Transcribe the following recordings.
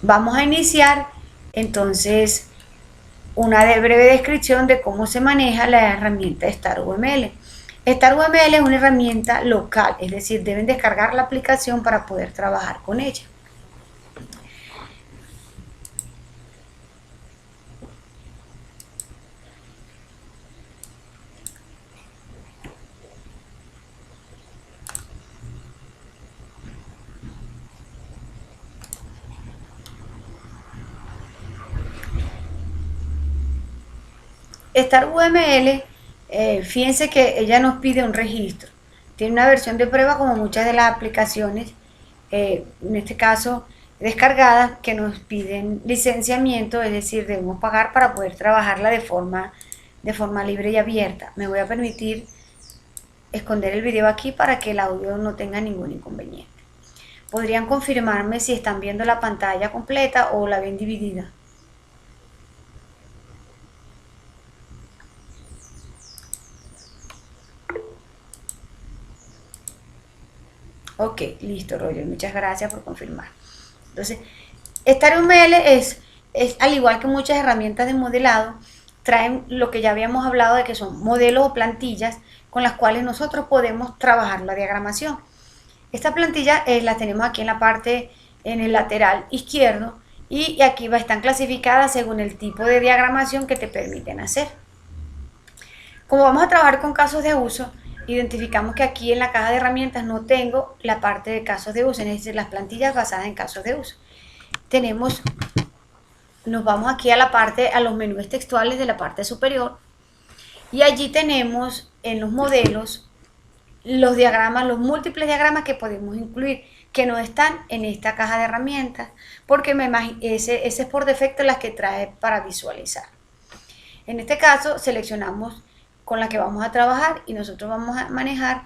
Vamos a iniciar entonces una breve descripción de cómo se maneja la herramienta StarUML. StarUML es una herramienta local, es decir, deben descargar la aplicación para poder trabajar con ella. StarUML, fíjense que ella nos pide un registro. Tiene una versión de prueba como muchas de las aplicaciones, en este caso descargadas, que nos piden licenciamiento, es decir, debemos pagar para poder trabajarla de forma libre y abierta. Me voy a permitir esconder el video aquí para que el audio no tenga ningún inconveniente. ¿Podrían confirmarme si están viendo la pantalla completa o la ven dividida? Ok, listo, Roger, muchas gracias por confirmar. Entonces, StarUML es al igual que muchas herramientas de modelado, traen lo que ya habíamos hablado de que son modelos o plantillas con las cuales nosotros podemos trabajar la diagramación. Esta plantilla la tenemos aquí en la parte, en el lateral izquierdo, y aquí están clasificadas según el tipo de diagramación que te permiten hacer. Como vamos a trabajar con casos de uso, identificamos que aquí en la caja de herramientas no tengo la parte de casos de uso, es decir, las plantillas basadas en casos de uso. Nos vamos aquí a la parte, a los menús textuales de la parte superior, y allí tenemos en los modelos los diagramas, los múltiples diagramas que podemos incluir, que no están en esta caja de herramientas, porque ese es por defecto las que trae para visualizar. En este caso seleccionamos con la que vamos a trabajar y nosotros vamos a manejar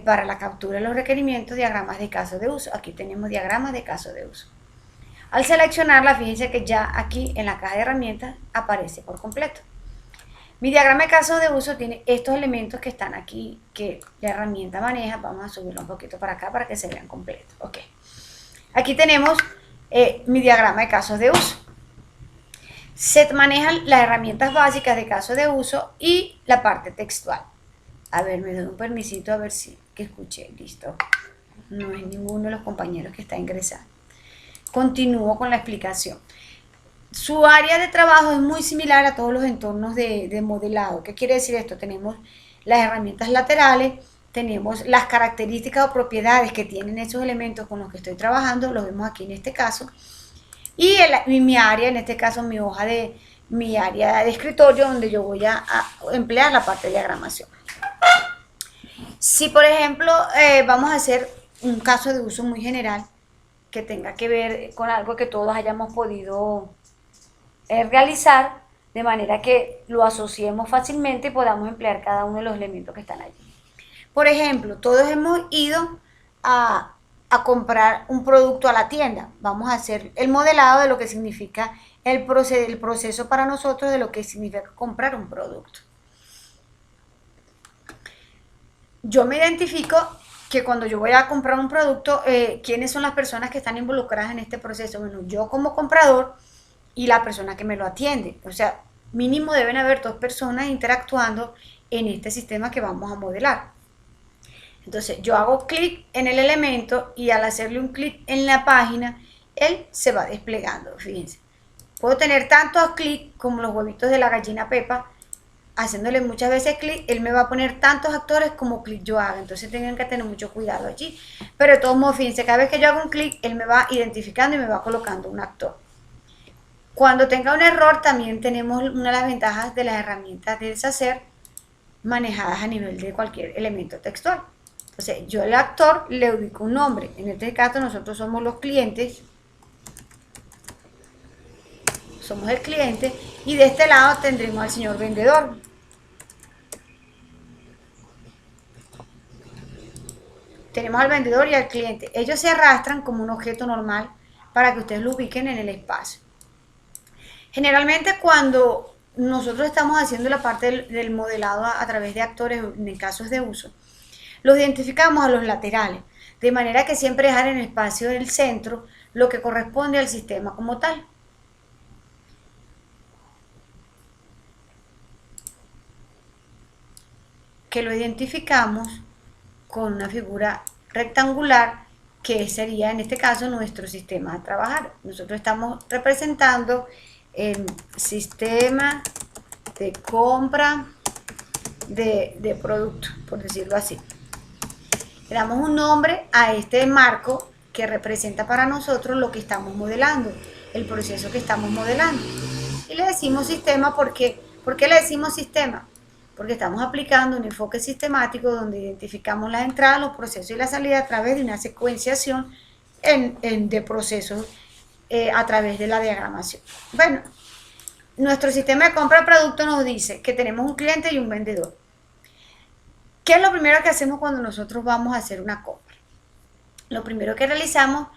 para la captura de los requerimientos diagramas de caso de uso. Aquí tenemos diagramas de caso de uso. Al seleccionarla, fíjense que ya aquí en la caja de herramientas aparece por completo. Mi diagrama de caso de uso tiene estos elementos que están aquí, que la herramienta maneja. Vamos a subirlo un poquito para acá para que se vean completos. Ok. Aquí tenemos mi diagrama de casos de uso. Se manejan las herramientas básicas de caso de uso y la parte textual. A ver, me doy un permisito a ver si que escuché. Listo. No es ninguno de los compañeros que está ingresando. Continúo con la explicación. Su área de trabajo es muy similar a todos los entornos de modelado. ¿Qué quiere decir esto? Tenemos las herramientas laterales, tenemos las características o propiedades que tienen esos elementos con los que estoy trabajando, los vemos aquí en este caso. Y mi área, en este caso mi área de escritorio, donde yo voy a emplear la parte de diagramación. Si por ejemplo vamos a hacer un caso de uso muy general que tenga que ver con algo que todos hayamos podido realizar, de manera que lo asociemos fácilmente y podamos emplear cada uno de los elementos que están allí. Por ejemplo, todos hemos ido a comprar un producto a la tienda. Vamos a hacer el modelado de lo que significa el proceso para nosotros de lo que significa comprar un producto. Yo me identifico que cuando yo voy a comprar un producto, ¿quiénes son las personas que están involucradas en este proceso? Bueno, yo como comprador y la persona que me lo atiende. O sea, mínimo deben haber 2 personas interactuando en este sistema que vamos a modelar. Entonces yo hago clic en el elemento y al hacerle un clic en la página, él se va desplegando. Fíjense, puedo tener tantos clics como los huevitos de la gallina Pepa. Haciéndole muchas veces clic, él me va a poner tantos actores como clic yo haga. Entonces tengan que tener mucho cuidado allí. Pero de todos modos, fíjense, cada vez que yo hago un clic, él me va identificando y me va colocando un actor. Cuando tenga un error, también tenemos una de las ventajas de las herramientas de deshacer manejadas a nivel de cualquier elemento textual. Entonces, yo al actor le ubico un nombre. En este caso, nosotros somos los clientes. Somos el cliente. Y de este lado tendremos al señor vendedor. Tenemos al vendedor y al cliente. Ellos se arrastran como un objeto normal para que ustedes lo ubiquen en el espacio. Generalmente cuando nosotros estamos haciendo la parte del modelado a través de actores en casos de uso, los identificamos a los laterales. de manera que siempre dejar en el espacio del centro lo que corresponde al sistema como tal. Que lo identificamos con una figura rectangular que sería en este caso nuestro sistema a trabajar. Nosotros estamos representando el sistema de compra de producto, por decirlo así. Le damos un nombre a este marco que representa para nosotros lo que estamos modelando, el proceso que estamos modelando. Y le decimos sistema porque, ¿por qué le decimos sistema? Porque estamos aplicando un enfoque sistemático donde identificamos las entradas, los procesos y la salida a través de una secuenciación de procesos a través de la diagramación. Bueno, nuestro sistema de compra de producto nos dice que tenemos un cliente y un vendedor. ¿Qué es lo primero que hacemos cuando nosotros vamos a hacer una compra? Lo primero que realizamos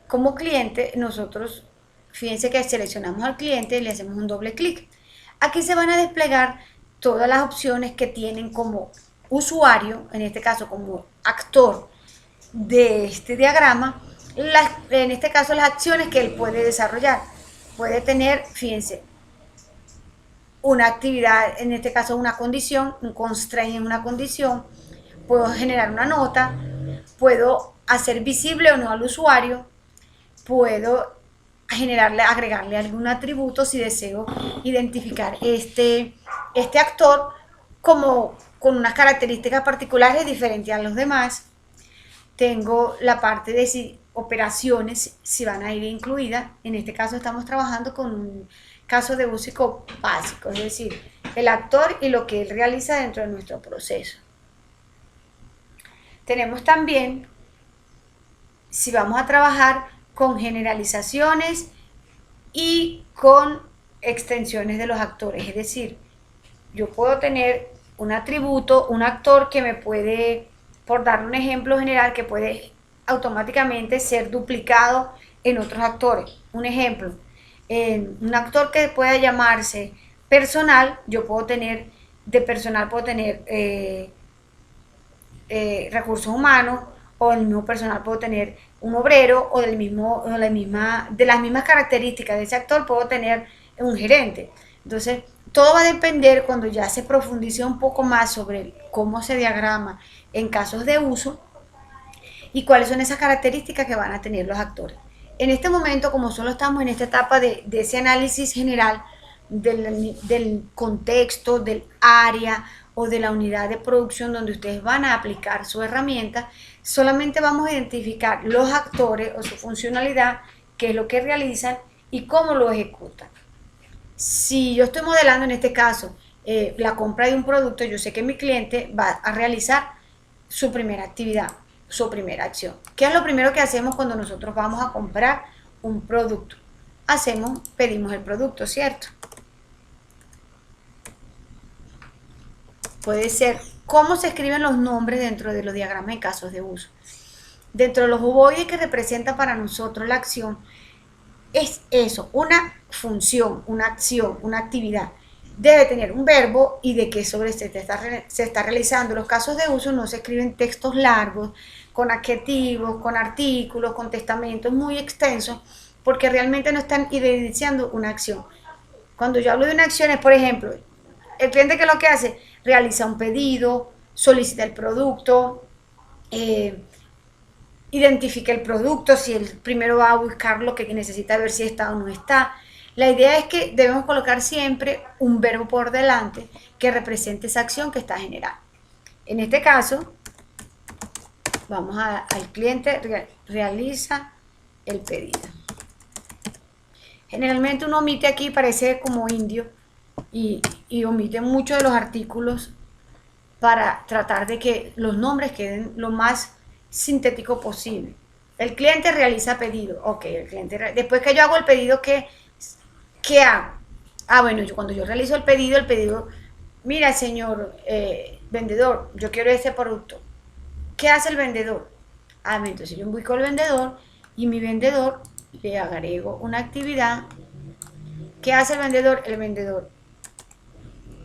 como cliente, nosotros, fíjense que seleccionamos al cliente y le hacemos un doble clic. Aquí se van a desplegar todas las opciones que tienen como usuario, en este caso como actor de este diagrama, en este caso las acciones que él puede desarrollar. Puede tener, fíjense, una actividad, en este caso una condición, un constraint en una condición, puedo generar una nota, puedo hacer visible o no al usuario, puedo agregarle algún atributo si deseo identificar este actor como con unas características particulares diferentes a los demás. Tengo la parte de si operaciones si van a ir incluidas. En este caso estamos trabajando con un caso de uso básico, es decir, el actor y lo que él realiza dentro de nuestro proceso. Tenemos también, si vamos a trabajar con generalizaciones y con extensiones de los actores, es decir, yo puedo tener un atributo, un actor que me puede, por dar un ejemplo general, que puede automáticamente ser duplicado en otros actores. Un ejemplo, en un actor que pueda llamarse personal, yo puedo tener, de personal puedo tener recursos humanos, o el mismo personal puedo tener un obrero, o de las mismas características de ese actor puedo tener un gerente. Entonces, todo va a depender cuando ya se profundice un poco más sobre cómo se diagrama en casos de uso y cuáles son esas características que van a tener los actores. En este momento, como solo estamos en esta etapa de ese análisis general del contexto, del área o de la unidad de producción donde ustedes van a aplicar su herramienta, solamente vamos a identificar los actores o su funcionalidad, qué es lo que realizan y cómo lo ejecutan. Si yo estoy modelando en este caso la compra de un producto, yo sé que mi cliente va a realizar su primera actividad, su primera acción. ¿Qué es lo primero que hacemos cuando nosotros vamos a comprar un producto? Pedimos el producto, ¿cierto? Puede ser cómo se escriben los nombres dentro de los diagramas en casos de uso. Dentro de los ovoides que representa para nosotros la acción, es eso, una función, una acción, una actividad. Debe tener un verbo y de qué sobre se está realizando. Los casos de uso no se escriben textos largos, con adjetivos, con artículos, con testamentos muy extensos, porque realmente no están evidenciando una acción. Cuando yo hablo de una acción es, por ejemplo, el cliente, que lo que hace, realiza un pedido, solicita el producto, identifica el producto, si él primero va a buscar lo que necesita, ver si está o no está. La idea es que debemos colocar siempre un verbo por delante que represente esa acción que está generando. En este caso, vamos al cliente, realiza el pedido. Generalmente uno omite aquí, parece como indio, y omite muchos de los artículos para tratar de que los nombres queden lo más sintético posible. El cliente realiza pedido. Ok, el cliente, después que yo hago el pedido, ¿qué hago? Bueno, cuando yo realizo el pedido, mira, señor vendedor, yo quiero ese producto. ¿Qué hace el vendedor? Entonces yo ubico al vendedor y mi vendedor le agrego una actividad. ¿Qué hace el vendedor? El vendedor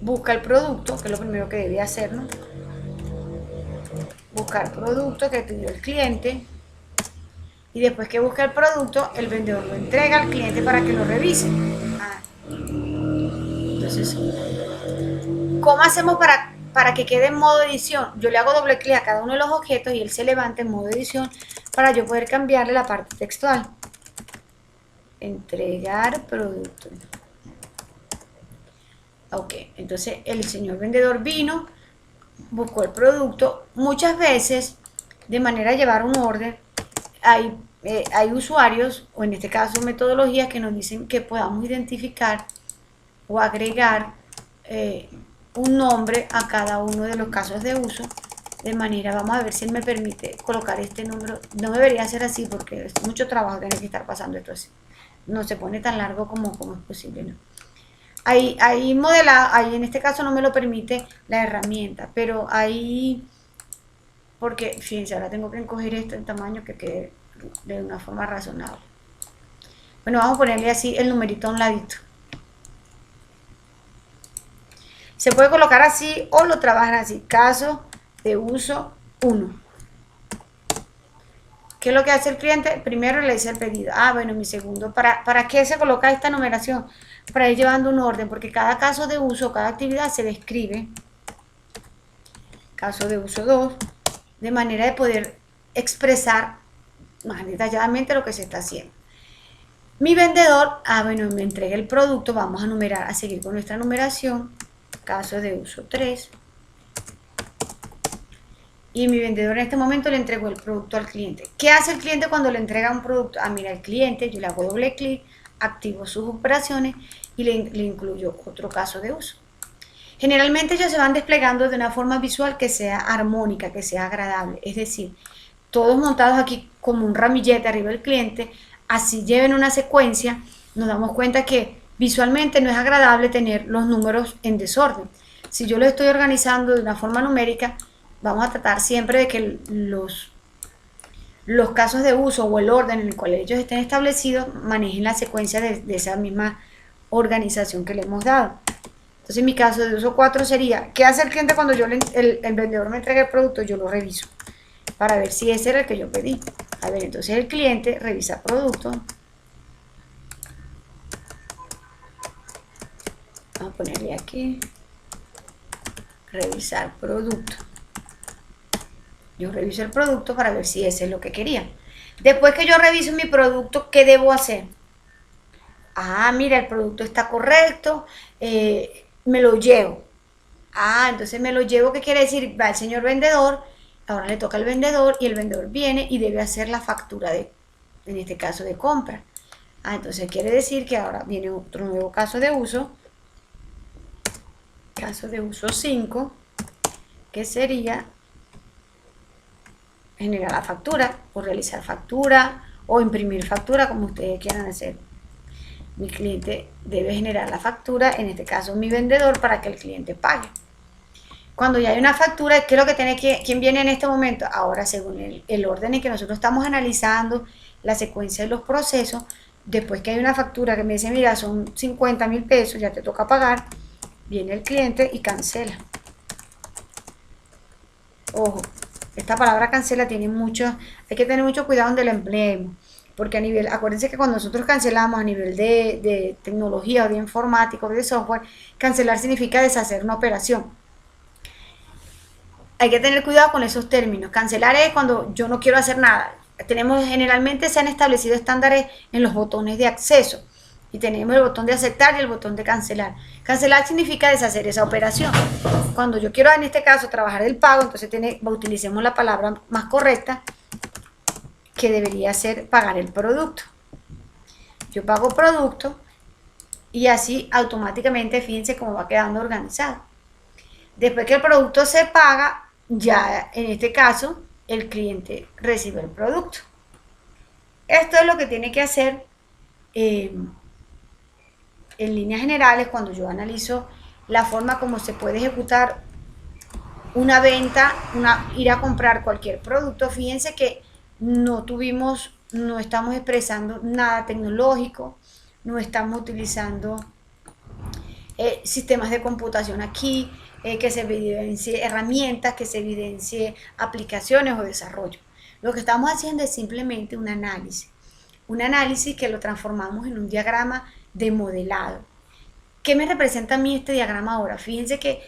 busca el producto, que es lo primero que debe hacer, ¿no? buscar producto que pidió el cliente, y después que busca el producto, el vendedor lo entrega al cliente para que lo revise. Entonces, ¿cómo hacemos para que quede en modo edición? Yo le hago doble clic a cada uno de los objetos y él se levanta en modo edición para yo poder cambiarle la parte textual. Entregar producto. Ok, entonces el señor vendedor vino, buscó el producto. Muchas veces, de manera de llevar un orden, hay usuarios, o en este caso metodologías, que nos dicen que podamos identificar o agregar un nombre a cada uno de los casos de uso. De manera, vamos a ver si él me permite colocar este número. No debería ser así porque es mucho trabajo tener que estar pasando esto así. No se pone tan largo como es posible, ¿no? Ahí en este caso no me lo permite la herramienta, pero ahí, porque fíjense, ahora tengo que encoger esto en tamaño que quede de una forma razonable. Bueno, vamos a ponerle así el numerito a un ladito. Se puede colocar así o lo trabajan así, caso de uso 1. ¿Qué es lo que hace el cliente? Primero le dice el pedido. Bueno, mi segundo, ¿para qué se coloca esta numeración? Para ir llevando un orden, porque cada caso de uso, cada actividad se describe. Caso de uso 2, de manera de poder expresar más detalladamente lo que se está haciendo. Mi vendedor, bueno, me entrega el producto, vamos a numerar, a seguir con nuestra numeración. Caso de uso 3. Y mi vendedor en este momento le entregó el producto al cliente. ¿Qué hace el cliente cuando le entrega un producto? Mira, el cliente, yo le hago doble clic, activo sus operaciones y le incluyo otro caso de uso. Generalmente ellos se van desplegando de una forma visual que sea armónica, que sea agradable. Es decir, todos montados aquí como un ramillete arriba del cliente, así lleven una secuencia, nos damos cuenta que visualmente no es agradable tener los números en desorden. Si yo lo estoy organizando de una forma numérica, vamos a tratar siempre de que los casos de uso o el orden en el cual ellos estén establecidos manejen la secuencia de esa misma organización que le hemos dado. Entonces mi caso de uso 4 sería, ¿qué hace el cliente cuando el vendedor me entrega el producto? Yo lo reviso para ver si ese era el que yo pedí. A ver, entonces el cliente revisa producto. Vamos a ponerle aquí, revisar producto. Yo reviso el producto para ver si ese es lo que quería. Después que yo reviso mi producto, ¿qué debo hacer? Mira, el producto está correcto, me lo llevo. Entonces me lo llevo, ¿qué quiere decir? Va el señor vendedor, ahora le toca al vendedor y el vendedor viene y debe hacer la factura en este caso de compra. Entonces quiere decir que ahora viene otro nuevo caso de uso. Caso de uso 5, que sería generar la factura o realizar factura o imprimir factura, como ustedes quieran hacer. Mi cliente debe generar la factura, en este caso mi vendedor, para que el cliente pague. Cuando ya hay una factura, ¿qué es lo que tiene quién viene en este momento? Ahora, según el orden en que nosotros estamos analizando la secuencia de los procesos, después que hay una factura que me dice, mira, son 50.000 pesos, ya te toca pagar, viene el cliente y cancela. Ojo, esta palabra cancela hay que tener mucho cuidado donde la empleemos, porque acuérdense que cuando nosotros cancelamos a nivel de tecnología o de informática o de software, cancelar significa deshacer una operación. Hay que tener cuidado con esos términos. Cancelar es cuando yo no quiero hacer nada. Generalmente se han establecido estándares en los botones de acceso y tenemos el botón de aceptar y el botón de cancelar. Cancelar significa deshacer esa operación. Cuando yo quiero, en este caso, trabajar el pago, entonces utilicemos la palabra más correcta, que debería ser pagar el producto. Yo pago producto y así automáticamente, fíjense cómo va quedando organizado. Después que el producto se paga, ya en este caso, el cliente recibe el producto. Esto es lo que tiene que hacer en líneas generales cuando yo analizo la forma como se puede ejecutar una venta, ir a comprar cualquier producto. Fíjense que no estamos expresando nada tecnológico, no estamos utilizando sistemas de computación aquí, que se evidencie herramientas, que se evidencie aplicaciones o desarrollo. Lo que estamos haciendo es simplemente un análisis que lo transformamos en un diagrama de modelado. ¿Qué me representa a mí este diagrama ahora? Fíjense que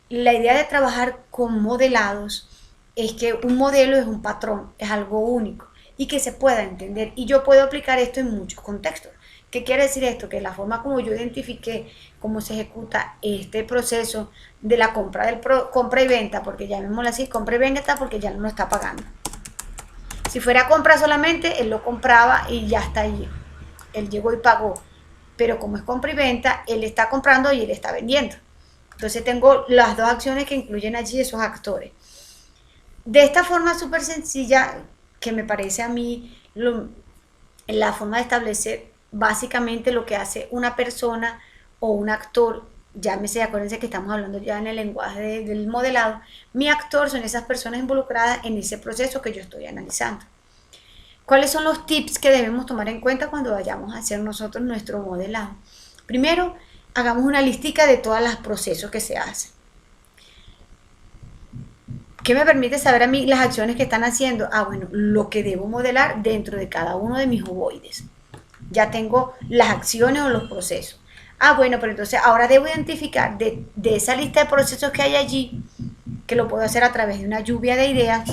la idea de trabajar con modelados es que un modelo es un patrón, es algo único y que se pueda entender. Y yo puedo aplicar esto en muchos contextos. ¿Qué quiere decir esto? Que la forma como yo identifiqué cómo se ejecuta este proceso de la compra y venta, porque llamémoslo así, compra y venta porque ya no lo está pagando. Si fuera compra solamente, él lo compraba y ya está allí. Él llegó y pagó. Pero como es compra y venta, él está comprando y él está vendiendo. Entonces tengo las dos acciones que incluyen allí esos actores. De esta forma súper sencilla, que me parece a mí la forma de establecer básicamente lo que hace una persona o un actor, llámese, acuérdense que estamos hablando ya en el lenguaje del modelado, mi actor son esas personas involucradas en ese proceso que yo estoy analizando. ¿Cuáles son los tips que debemos tomar en cuenta cuando vayamos a hacer nosotros nuestro modelado? Primero, hagamos una listica de todos los procesos que se hacen. ¿Qué me permite saber a mí las acciones que están haciendo? Bueno, lo que debo modelar dentro de cada uno de mis ovoides. Ya tengo las acciones o los procesos. Bueno, pero entonces ahora debo identificar de esa lista de procesos que hay allí, que lo puedo hacer a través de una lluvia de ideas.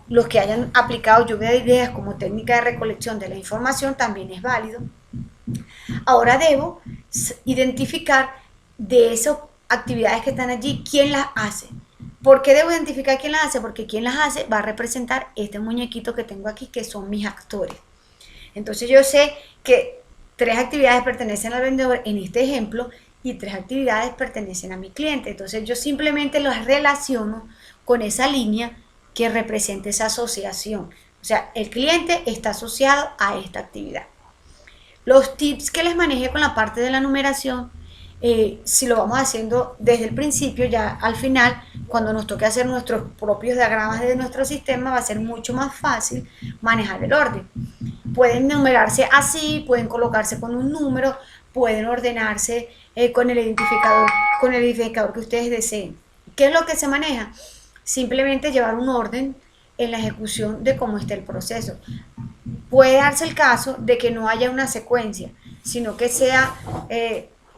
Los que hayan aplicado lluvia de ideas como técnica de recolección de la información también es válido. Ahora debo identificar de esas actividades que están allí, quién las hace. ¿Por qué debo identificar quién las hace? Porque quien las hace va a representar este muñequito que tengo aquí, que son mis actores. Entonces yo sé que 3 actividades pertenecen al vendedor en este ejemplo y 3 actividades pertenecen a mi cliente. Entonces yo simplemente los relaciono con esa línea que representa esa asociación. O sea, el cliente está asociado a esta actividad. Los tips que les manejé con la parte de la numeración, si lo vamos haciendo desde el principio, ya al final, cuando nos toque hacer nuestros propios diagramas de nuestro sistema, va a ser mucho más fácil manejar el orden. Pueden numerarse así, pueden colocarse con un número, pueden ordenarse con el identificador que ustedes deseen. ¿Qué es lo que se maneja? Simplemente llevar un orden en la ejecución de cómo está el proceso. Puede darse el caso de que no haya una secuencia, sino que sea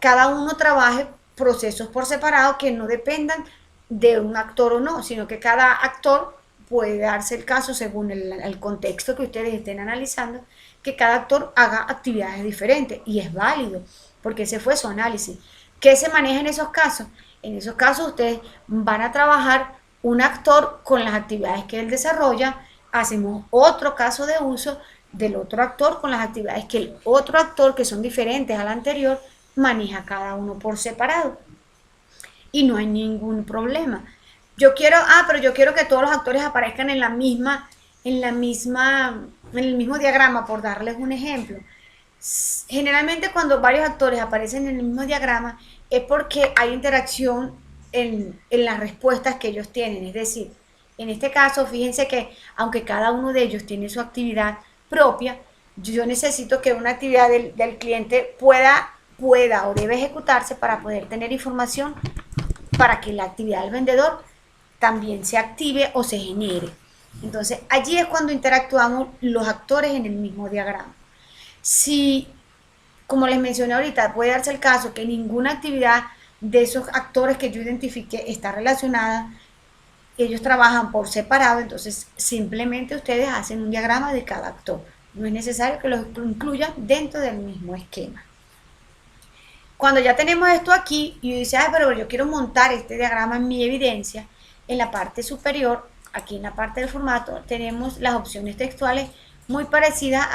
cada uno trabaje procesos por separado que no dependan de un actor o no, sino que cada actor puede darse el caso según el contexto que ustedes estén analizando, que cada actor haga actividades diferentes y es válido, porque ese fue su análisis. ¿Qué se maneja en esos casos? En esos casos ustedes van a trabajar un actor con las actividades que él desarrolla, hacemos otro caso de uso del otro actor con las actividades que el otro actor, que son diferentes al anterior, maneja cada uno por separado. Y no hay ningún problema. Pero yo quiero que todos los actores aparezcan en el mismo diagrama, por darles un ejemplo. Generalmente cuando varios actores aparecen en el mismo diagrama es porque hay interacción en las respuestas que ellos tienen. Es decir, en este caso, fíjense que aunque cada uno de ellos tiene su actividad propia, yo necesito que una actividad del cliente pueda o debe ejecutarse para poder tener información para que la actividad del vendedor también se active o se genere. Entonces, allí es cuando interactuamos los actores en el mismo diagrama. Si, como les mencioné ahorita, puede darse el caso que ninguna actividad de esos actores que yo identifique está relacionada, ellos trabajan por separado, entonces simplemente ustedes hacen un diagrama de cada actor. No es necesario que los incluyan dentro del mismo esquema. Cuando ya tenemos esto aquí, y dice, pero yo quiero montar este diagrama en mi evidencia, en la parte superior, aquí en la parte del formato, tenemos las opciones textuales muy parecidas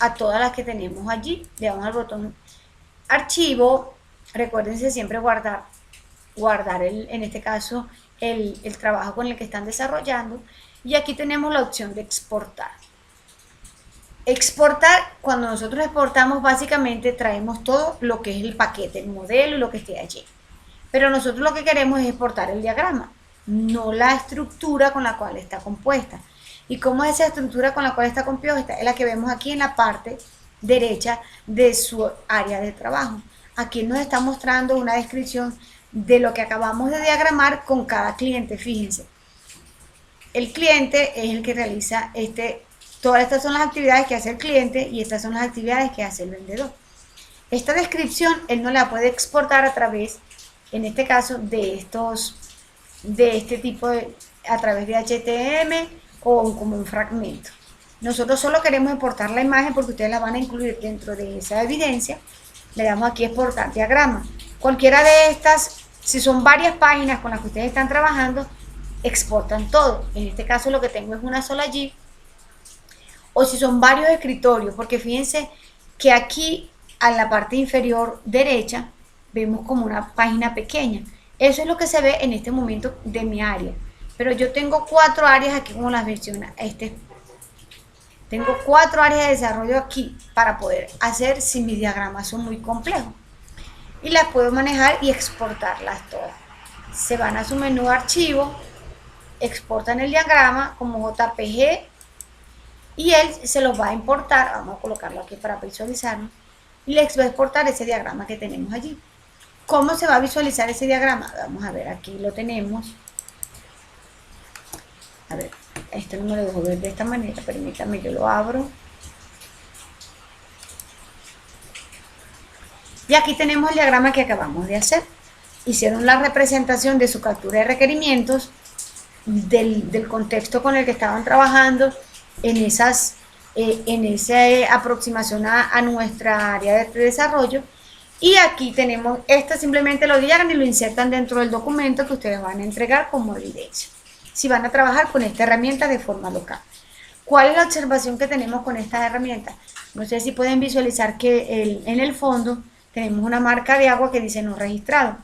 a todas las que tenemos allí. Le damos al botón archivo, recuérdense siempre guardar en este caso el trabajo con el que están desarrollando, y aquí tenemos la opción de exportar. Exportar, cuando nosotros exportamos, básicamente traemos todo lo que es el paquete, el modelo y lo que esté allí. Pero nosotros lo que queremos es exportar el diagrama, no la estructura con la cual está compuesta. ¿Y cómo es esa estructura con la cual está compuesta? Es la que vemos aquí en la parte derecha de su área de trabajo. Aquí nos está mostrando una descripción de lo que acabamos de diagramar con cada cliente. Fíjense, el cliente es el que realiza todas estas son las actividades que hace el cliente y estas son las actividades que hace el vendedor. Esta descripción él no la puede exportar a través, en este caso, de este tipo a través de HTML o como un fragmento. Nosotros solo queremos exportar la imagen porque ustedes la van a incluir dentro de esa evidencia. Le damos aquí exportar diagrama. Cualquiera de estas, si son varias páginas con las que ustedes están trabajando, exportan todo. En este caso lo que tengo es una sola allí. O si son varios escritorios, porque fíjense que aquí a la parte inferior derecha vemos como una página pequeña. Eso es lo que se ve en este momento de mi área. Pero yo tengo 4 áreas aquí como las menciona. Tengo 4 áreas de desarrollo aquí para poder hacer si mis diagramas son muy complejos. Y las puedo manejar y exportarlas todas. Se van a su menú archivo, exportan el diagrama como JPG y él se los va a importar. Vamos a colocarlo aquí para visualizarlo. Y les va a exportar ese diagrama que tenemos allí. ¿Cómo se va a visualizar ese diagrama? Vamos a ver, aquí lo tenemos. A ver, esto no me lo dejo ver de esta manera, permítanme, yo lo abro. Y aquí tenemos el diagrama que acabamos de hacer. Hicieron la representación de su captura de requerimientos, del contexto con el que estaban trabajando, en esa aproximación a nuestra área de desarrollo. Y aquí tenemos, simplemente lo diagraman y lo insertan dentro del documento que ustedes van a entregar como evidencia, si van a trabajar con esta herramienta de forma local. ¿Cuál es la observación que tenemos con estas herramientas? No sé si pueden visualizar que en el fondo tenemos una marca de agua que dice no registrado.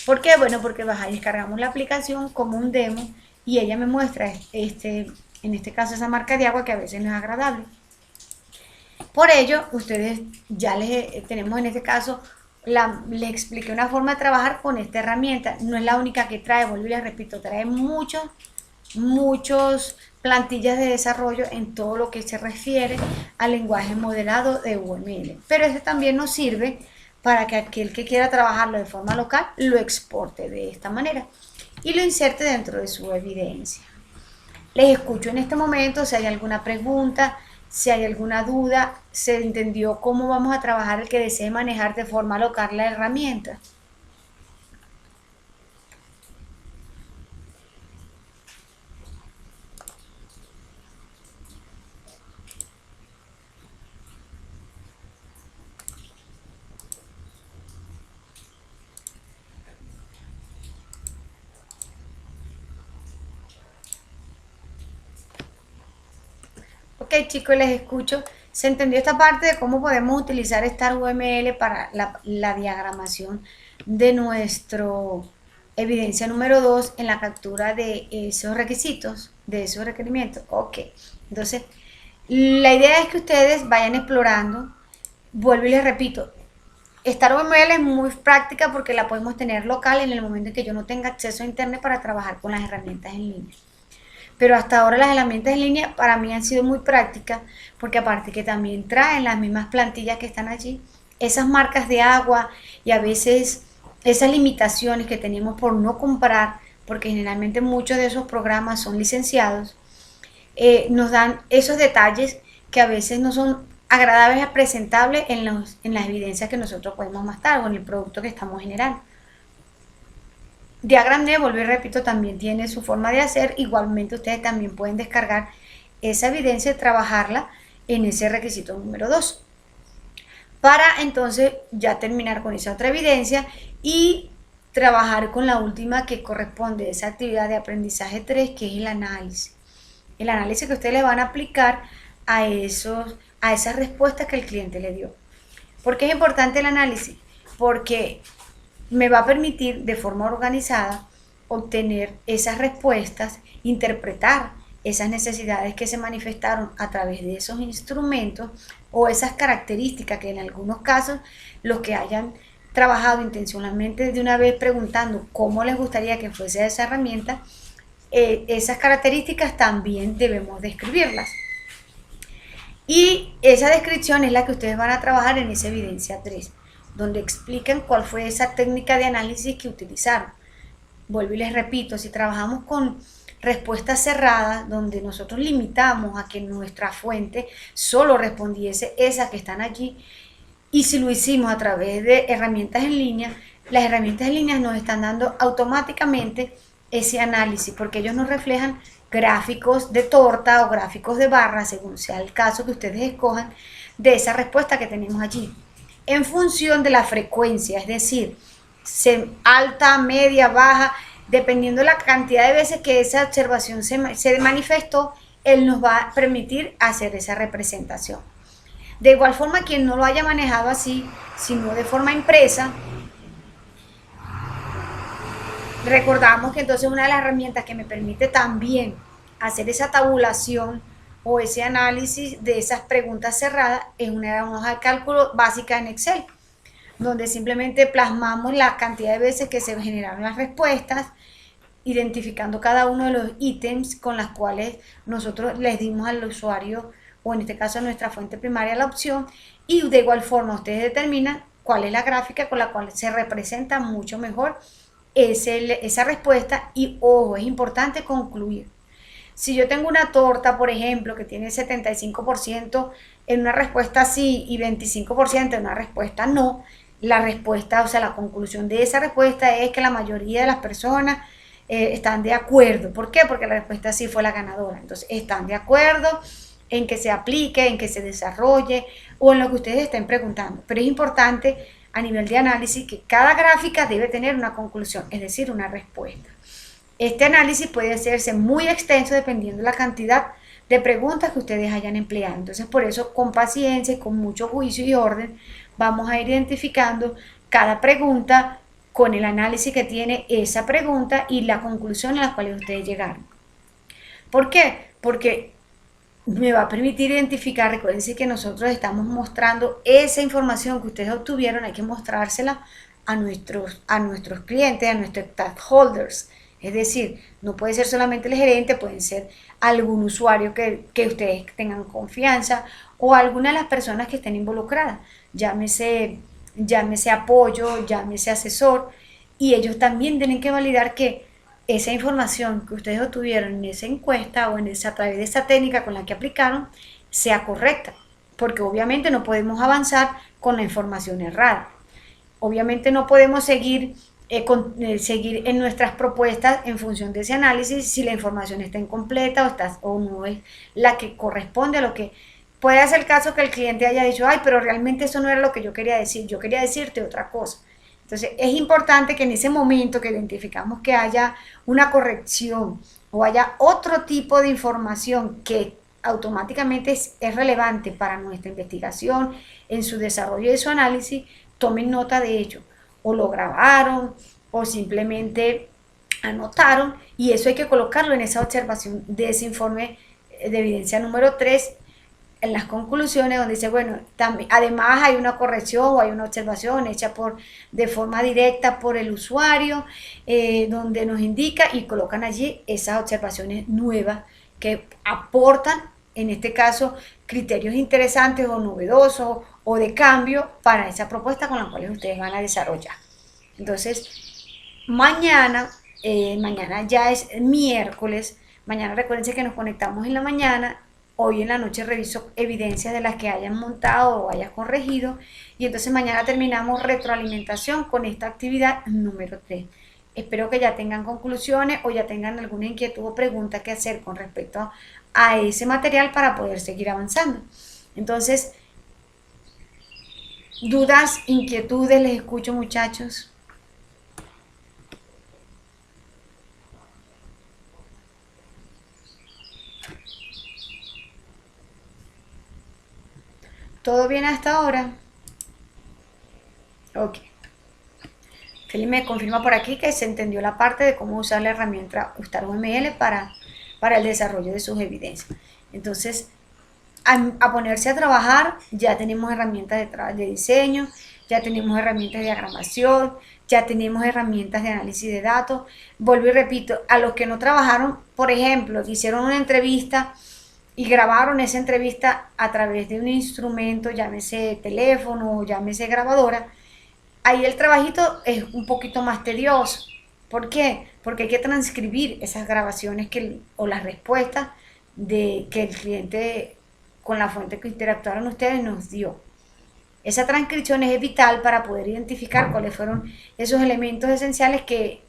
¿Por qué? Bueno, porque descargamos la aplicación como un demo y ella me muestra en este caso esa marca de agua que a veces no es agradable. Por ello, ustedes ya tenemos en este caso, les expliqué una forma de trabajar con esta herramienta. No es la única que trae, vuelvo y les repito, trae muchos plantillas de desarrollo en todo lo que se refiere al lenguaje modelado de UML. Pero este también nos sirve para que aquel que quiera trabajarlo de forma local lo exporte de esta manera y lo inserte dentro de su evidencia. Les escucho en este momento si hay alguna pregunta, si hay alguna duda, se entendió cómo vamos a trabajar el que desee manejar de forma local la herramienta. Ok, chicos, les escucho. ¿Se entendió esta parte de cómo podemos utilizar Star UML para la diagramación de nuestro evidencia número 2 en la captura de esos requisitos, de esos requerimientos? Ok, entonces la idea es que ustedes vayan explorando. Vuelvo y les repito, Star UML es muy práctica porque la podemos tener local en el momento en que yo no tenga acceso a internet para trabajar con las herramientas en línea. Pero hasta ahora las herramientas en línea para mí han sido muy prácticas porque aparte que también traen las mismas plantillas que están allí, esas marcas de agua y a veces esas limitaciones que tenemos por no comprar, porque generalmente muchos de esos programas son licenciados, nos dan esos detalles que a veces no son agradables a presentables en las evidencias que nosotros podemos mostrar o en el producto que estamos generando. Diagram.net, vuelvo y repito, también tiene su forma de hacer. Igualmente ustedes también pueden descargar esa evidencia y trabajarla en ese requisito número 2. Para entonces ya terminar con esa otra evidencia y trabajar con la última que corresponde a esa actividad de aprendizaje 3, que es el análisis. El análisis que ustedes le van a aplicar a esas respuestas que el cliente le dio. ¿Por qué es importante el análisis? Porque me va a permitir de forma organizada obtener esas respuestas, interpretar esas necesidades que se manifestaron a través de esos instrumentos o esas características que en algunos casos los que hayan trabajado intencionalmente de una vez preguntando cómo les gustaría que fuese esa herramienta, esas características también debemos describirlas. Y esa descripción es la que ustedes van a trabajar en esa evidencia 3, donde explican cuál fue esa técnica de análisis que utilizaron. Vuelvo y les repito, si trabajamos con respuestas cerradas, donde nosotros limitamos a que nuestra fuente solo respondiese esas que están allí, y si lo hicimos a través de herramientas en línea, las herramientas en línea nos están dando automáticamente ese análisis, porque ellos nos reflejan gráficos de torta o gráficos de barra, según sea el caso que ustedes escojan, de esa respuesta que tenemos allí, en función de la frecuencia, es decir, alta, media, baja, dependiendo de la cantidad de veces que esa observación se manifestó, él nos va a permitir hacer esa representación. De igual forma, quien no lo haya manejado así, sino de forma impresa, recordamos que entonces una de las herramientas que me permite también hacer esa tabulación o ese análisis de esas preguntas cerradas es una hoja de cálculo básica en Excel, donde simplemente plasmamos la cantidad de veces que se generaron las respuestas, identificando cada uno de los ítems con las cuales nosotros les dimos al usuario, o en este caso a nuestra fuente primaria, la opción, y de igual forma ustedes determinan cuál es la gráfica con la cual se representa mucho mejor esa respuesta. Y ojo, es importante concluir. Si yo tengo una torta, por ejemplo, que tiene 75% en una respuesta sí y 25% en una respuesta no, la respuesta, o sea, la conclusión de esa respuesta es que la mayoría de las personas están de acuerdo. ¿Por qué? Porque la respuesta sí fue la ganadora. Entonces, están de acuerdo en que se aplique, en que se desarrolle o en lo que ustedes estén preguntando. Pero es importante a nivel de análisis que cada gráfica debe tener una conclusión, es decir, una respuesta. Este análisis puede hacerse muy extenso dependiendo de la cantidad de preguntas que ustedes hayan empleado. Entonces, por eso, con paciencia y con mucho juicio y orden, vamos a ir identificando cada pregunta con el análisis que tiene esa pregunta y la conclusión a la cual ustedes llegaron. ¿Por qué? Porque me va a permitir identificar, recuerden que nosotros estamos mostrando esa información que ustedes obtuvieron, hay que mostrársela a nuestros clientes, a nuestros stakeholders. Es decir, no puede ser solamente el gerente, pueden ser algún usuario que ustedes tengan confianza o alguna de las personas que estén involucradas, llámese apoyo, llámese asesor, y ellos también tienen que validar que esa información que ustedes obtuvieron en esa encuesta o a través de esa técnica con la que aplicaron sea correcta, porque obviamente no podemos avanzar con la información errada. Obviamente no podemos seguir en nuestras propuestas en función de ese análisis si la información está incompleta o no es la que corresponde a lo que... Puede ser el caso que el cliente haya dicho, ay, pero realmente eso no era lo que yo quería decir, yo quería decirte otra cosa. Entonces es importante que en ese momento que identificamos que haya una corrección o haya otro tipo de información que automáticamente es relevante para nuestra investigación, en su desarrollo y su análisis, tomen nota de ello, o lo grabaron o simplemente anotaron, y eso hay que colocarlo en esa observación de ese informe de evidencia número 3, en las conclusiones, donde dice, bueno, además hay una corrección o hay una observación hecha de forma directa por el usuario, donde nos indica, y colocan allí esas observaciones nuevas que aportan, en este caso, criterios interesantes o novedosos o de cambio para esa propuesta con la cual ustedes van a desarrollar. Entonces, mañana ya es miércoles, mañana recuérdense que nos conectamos en la mañana. Hoy en la noche reviso evidencias de las que hayan montado o hayas corregido, y entonces mañana terminamos retroalimentación con esta actividad número 3. Espero que ya tengan conclusiones o ya tengan alguna inquietud o pregunta que hacer con respecto a ese material para poder seguir avanzando. Entonces, dudas, inquietudes, les escucho, muchachos. ¿Todo bien hasta ahora? Ok. Feli me confirma por aquí que se entendió la parte de cómo usar la herramienta USTAR-UML para el desarrollo de sus evidencias. Entonces, a ponerse a trabajar, ya tenemos herramientas de diseño, ya tenemos herramientas de diagramación, ya tenemos herramientas de análisis de datos. Vuelvo y repito, a los que no trabajaron, por ejemplo, que hicieron una entrevista y grabaron esa entrevista a través de un instrumento, llámese teléfono o llámese grabadora, Ahí el trabajito es un poquito más tedioso. ¿Por qué? Porque hay que transcribir esas grabaciones o las respuestas que el cliente con la fuente que interactuaron ustedes nos dio. Esa transcripción es vital para poder identificar cuáles fueron esos elementos esenciales que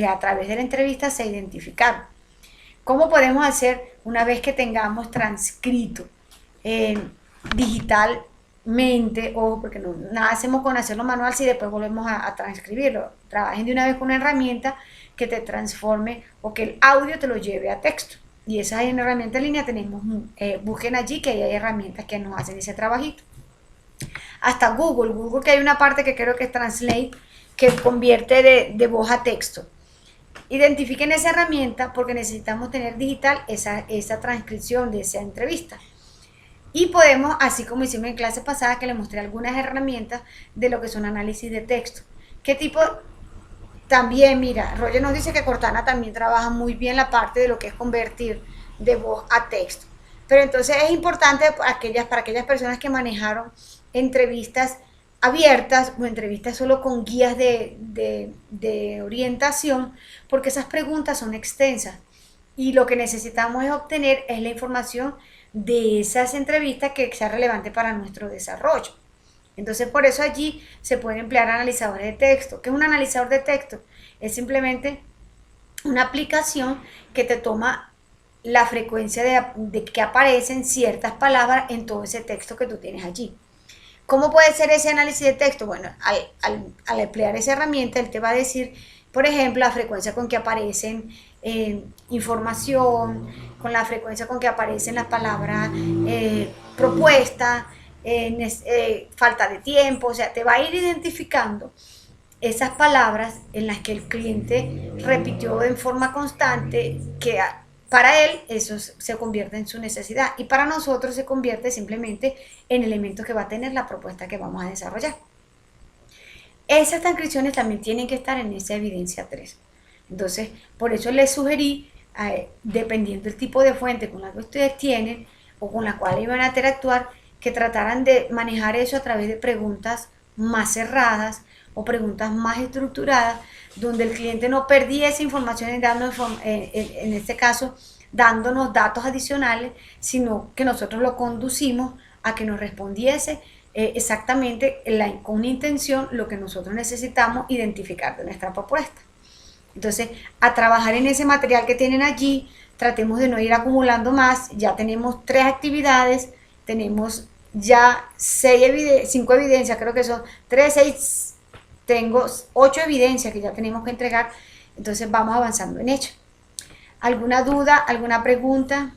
a través de la entrevista se identificaron. ¿Cómo podemos hacer una vez que tengamos transcrito digitalmente? Ojo, porque nada hacemos con hacerlo manual si después volvemos a transcribirlo. Trabajen de una vez con una herramienta que te transforme o que el audio te lo lleve a texto. Y esa herramienta en línea tenemos, busquen allí que hay herramientas que nos hacen ese trabajito. Hasta Google que hay una parte que creo que es Translate, que convierte de voz a texto. Identifiquen esa herramienta porque necesitamos tener digital esa transcripción de esa entrevista. Y podemos, así como hicimos en clase pasada, que les mostré algunas herramientas de lo que son análisis de texto. ¿Qué tipo? También, mira, Roger nos dice que Cortana también trabaja muy bien la parte de lo que es convertir de voz a texto. Pero entonces es importante para aquellas personas que manejaron entrevistas abiertas o entrevistas solo con guías de orientación, porque esas preguntas son extensas y lo que necesitamos es obtener es la información de esas entrevistas que sea relevante para nuestro desarrollo. Entonces por eso allí se pueden emplear analizadores de texto. ¿Qué es un analizador de texto? Es simplemente una aplicación que te toma la frecuencia de que aparecen ciertas palabras en todo ese texto que tú tienes allí. ¿Cómo puede ser ese análisis de texto? Bueno, al emplear esa herramienta, él te va a decir, por ejemplo, la frecuencia con que aparecen información, con la frecuencia con que aparecen las palabras propuesta, falta de tiempo, o sea, te va a ir identificando esas palabras en las que el cliente repitió en forma constante que para él eso se convierte en su necesidad y para nosotros se convierte simplemente en elementos que va a tener la propuesta que vamos a desarrollar. Esas transcripciones también tienen que estar en esa evidencia 3. Entonces, por eso les sugerí, dependiendo del tipo de fuente con la que ustedes tienen o con la cual iban a interactuar, que trataran de manejar eso a través de preguntas más cerradas o preguntas más estructuradas, donde el cliente no perdía esa información en este caso dándonos datos adicionales, sino que nosotros lo conducimos a que nos respondiese exactamente con una intención lo que nosotros necesitamos identificar de nuestra propuesta. Entonces, a trabajar en ese material que tienen allí, tratemos de no ir acumulando más. Ya tenemos 3 actividades, tenemos ya 5 evidencias, creo que son 3, 6, tengo 8 evidencias que ya tenemos que entregar, entonces vamos avanzando en ello. ¿Alguna duda, alguna pregunta?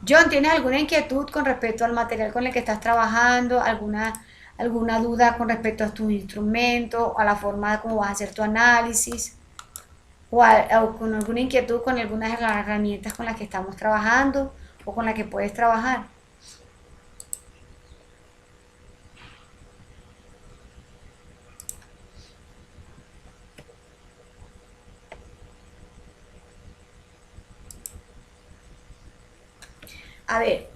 John, ¿tienes alguna inquietud con respecto al material con el que estás trabajando? ¿Alguna duda con respecto a tus instrumentos, a la forma de cómo vas a hacer tu análisis? O con alguna inquietud con algunas de las herramientas con las que estamos trabajando o con las que puedes trabajar. A ver,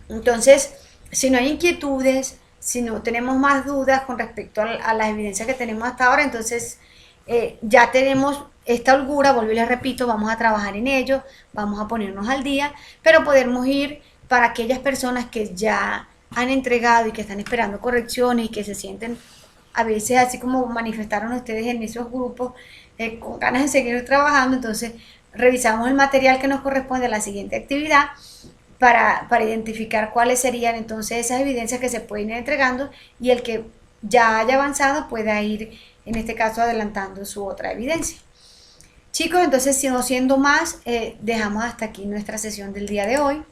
entonces, si no hay inquietudes, si no tenemos más dudas con respecto a las evidencias que tenemos hasta ahora, entonces ya tenemos esta holgura, vuelvo y les repito, vamos a trabajar en ello, vamos a ponernos al día, pero podemos ir para aquellas personas que ya han entregado y que están esperando correcciones y que se sienten a veces así como manifestaron ustedes en esos grupos, con ganas de seguir trabajando. Entonces revisamos el material que nos corresponde a la siguiente actividad para identificar cuáles serían entonces esas evidencias que se pueden ir entregando y el que ya haya avanzado pueda ir, en este caso, adelantando su otra evidencia. Chicos, entonces, si no siendo más, dejamos hasta aquí nuestra sesión del día de hoy.